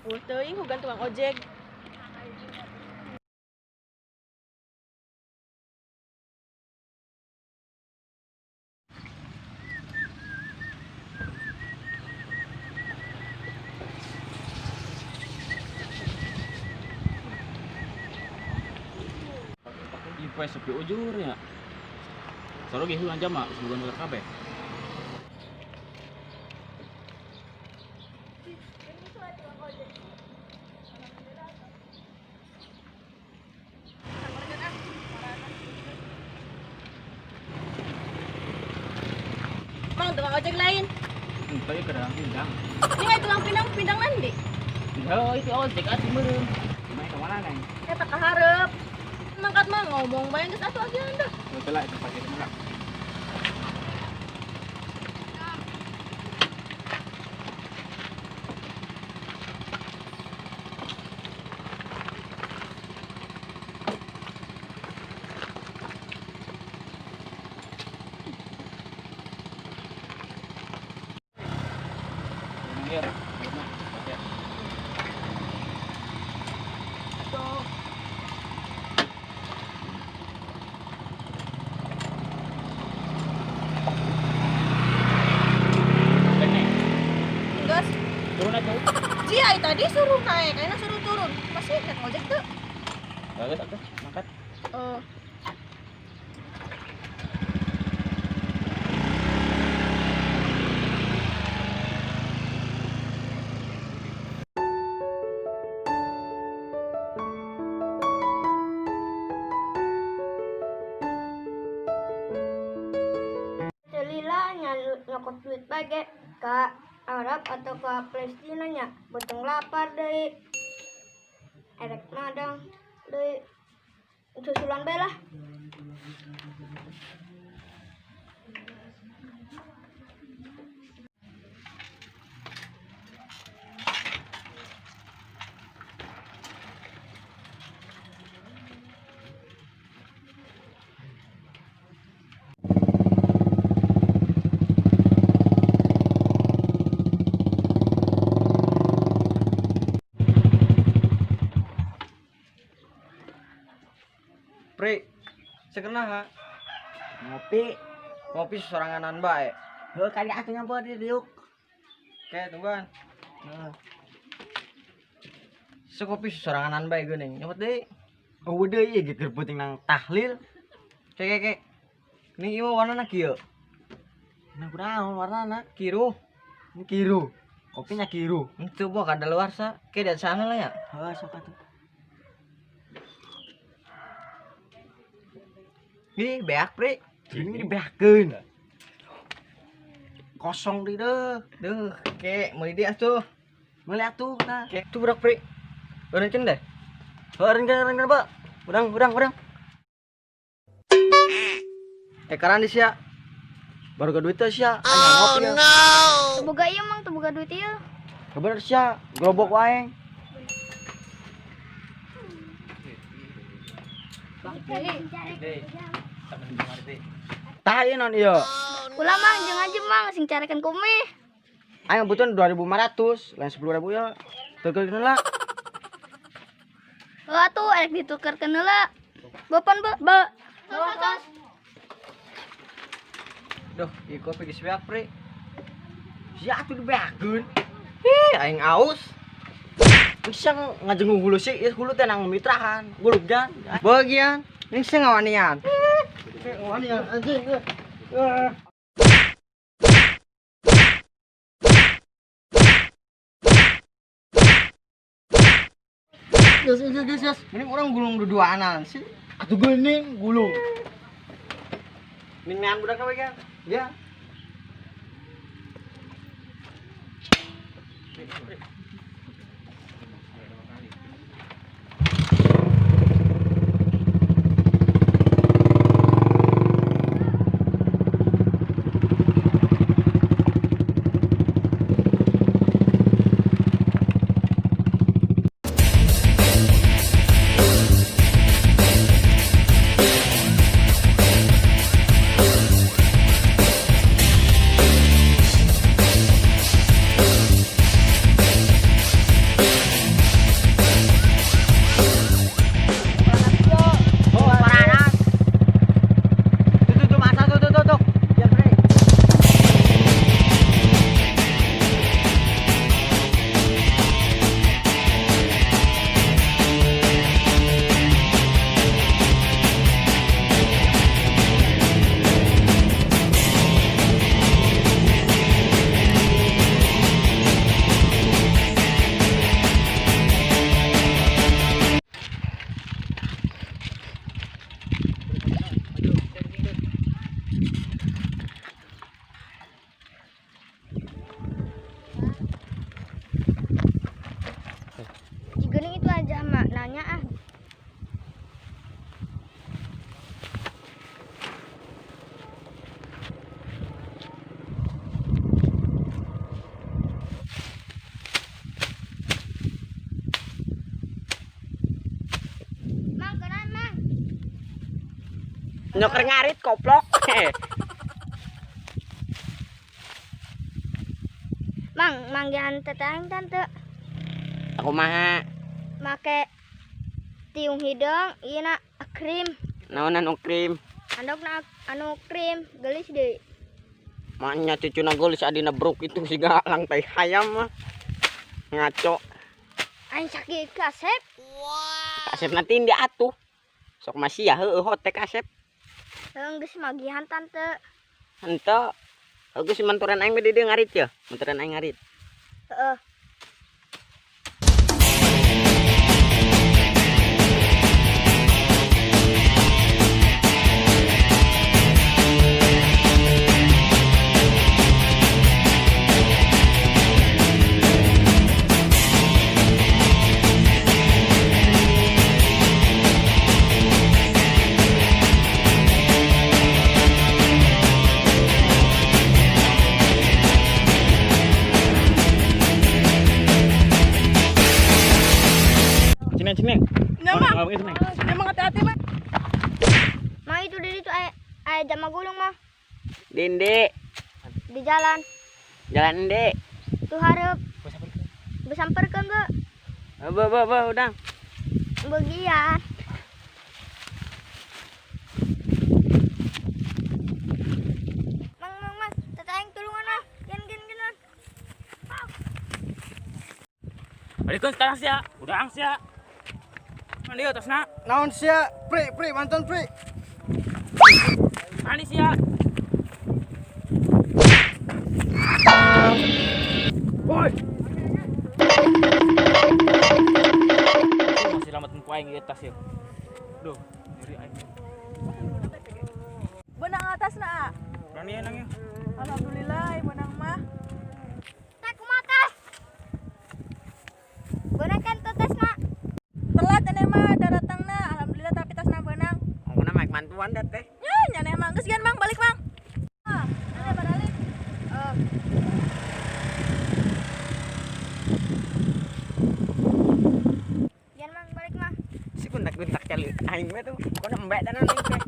Puh teuing hugan tukang ojek. Ipa sepi ujurnya. Soalnya gitu aja mak sebelum ke kabeh. Mang tukang ojek lain. Kayak ke dalam pindang. Ini nggak tukang pindang nanti. Oh itu ojek atuh meureun. Main ke mana neng? Eta kaharep. Mangkat mah ngomong bayang geus atuh agenda. Betul itu pakai kemana? Iya, pakai. Tuh. Geus. Turun aja. Jia tadi suruh naik, kayaknya suruh turun. Masih naik ojek tuh. Bagus atuh, mangkat. Eh. Celila nyokot duit bage ke Arab atau ke Palestina nya botong lapar deui erek madang deui susulan bae lah. Pri, sekenah ngopi, ngopi soranganan bae. Heuh kali atuh nyamper di diuk. Oke, tungguan. Nah. Sekopi soranganan bae geuning. Nyopot deui. Oh deui ieu ge keur penting nang tahlil. Kek. Ning ieu warnana kieu. Nah kunaon warnana? Kiru. Ini kiru. Kopinya kiru. Henteu boh kadaluarsa. Ke dari sana lah ya. Heuh sok atuh. Ih, beak, Pri. Ini beakeun. Kosong di deuh. Duh, kek meuli dia tuh. Meuli atuh tah. Kek tuh budak, Pri. Eureun deh. Heuh reun Pak. Urang. Karan di sia. Baru ke duit teh sia. Anya ngopi ya. Teboga ieu mang teboga duit ieu. Kabar sia, globok wae. Tah ieu naon ieu? Ulah mang jeung aja mang sing carekan kumi. Aing butuh 2.500, lain 10.000 ya. Tukeun lah. Heuh atuh erek ditukerkeun heula. Bopan be. Tos. Duh, ieu kopi geus beak, Pri. Sia atuh dibeakeun. Ih, aing aus. Bisa ngajeng hulu sih, ieu hulu teh nang mitrahan, gulugjan. Bagian, ini sih ngawanian. Ngawanian anjing. Yes. Ini orang gulung duduanan sih. Atuh geuning gulung. Ningan budak apa ya? Ya. Nyoker ngarit koplok. Manggihan tetangin tante. Aku mah Make tiung hidung, iya na krim. naonan krim. Andok na anu krim, gelis deh. Maknya cucuna golis adina brok itu siga lantai hayam mah. Ngaco. Aing sakit kasep. Kasep nanti dia atuh. Sok masih ya heueuh hotek kasep. Geus magihan tante. Henteu. Aku si manturan aing bede ngarit ya. Manturan aing ngarit. Heeh. Cing. Nyamang. Ngomong itu, Neng. Nyamang hati-hati, Mak. Mah itu dari itu aya jama gulung mah Dinde, di jalan. jalan Dek. Tuh hareup. Besamperkeun be. Udang. Begian. Mang, tataing tulungan ah. Gen. Balik ke sekarang sia. Udah ang sia. Mandi atasna. Naon sia? Pri, mantan pri. Mandi sia. Woi. Masih lamatin ku aing ieu tas ya. Duh, nyeri aing. Benang atas na. Berani ya, Nang ya. Alhamdulillah, benang mah. Tak kumatas. Beunang kan tetes na. Telat cenah mah datang na. Alhamdulillah tapi tasna benang. Aku na maik mantuan dat teh. Ya, nya emang geus gian Mang, balik Mang. Ah, ada balik. Gian mang balik mah. Si guntak cali aing mah tuh. Bukan embek dan aing teh.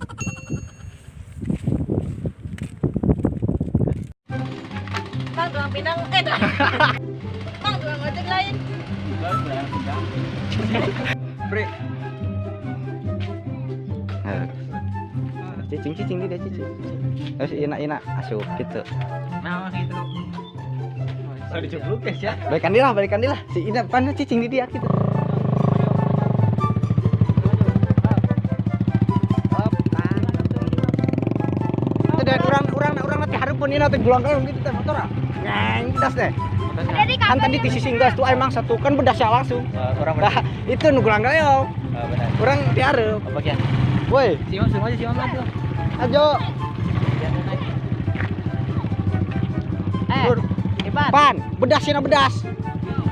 Mang tukang pinang Mang tukang ojek lain. Pri. Cicing dia cicing. Terus ina asup gitu. Nah, gitu. Saya dicepluk ya. Balikan dia lah. Si ina pan cicing di dia gitu. Itu dan orang nanti hareupeun ina teh gulang kaeung gitu teh motor. Ngeng das teh. Jadi Kan tadi di sisi gas tuh emang satu kan bedasnya langsung. Orang Nah, itu nu gulang kaeung. benar. Orang di hareup. Apa kian? Woi, Siom aja siom tuh. ajo. Dur. Pan, bedas.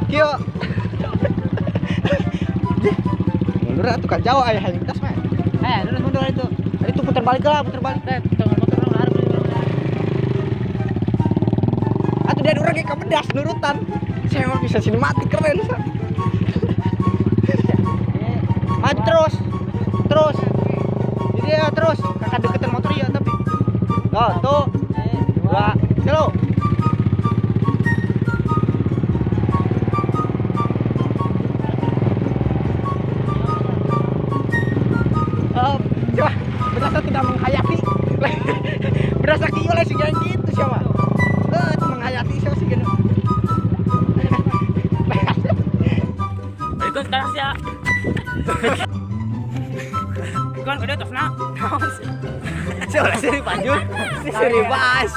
Kieu. Mundur atuh kan jauh aya hayang tas mah. Mundur itu. Tadi tuh putar balik. Motor lu harus. Atuh dia urang ke bedas nurutan. Saya mah bisa sinematik keren. Maju terus. Jadi ya terus kakak deketin motor ya tapi. Tuh. 2, 3. Coba berasa tidak menghayati. Berasa kieu lah sih gitu siapa. Itu menghayati siapa sih gitu. Balik ke sekarang sia. Bukan udah tos na. Seri panjul, seri bas.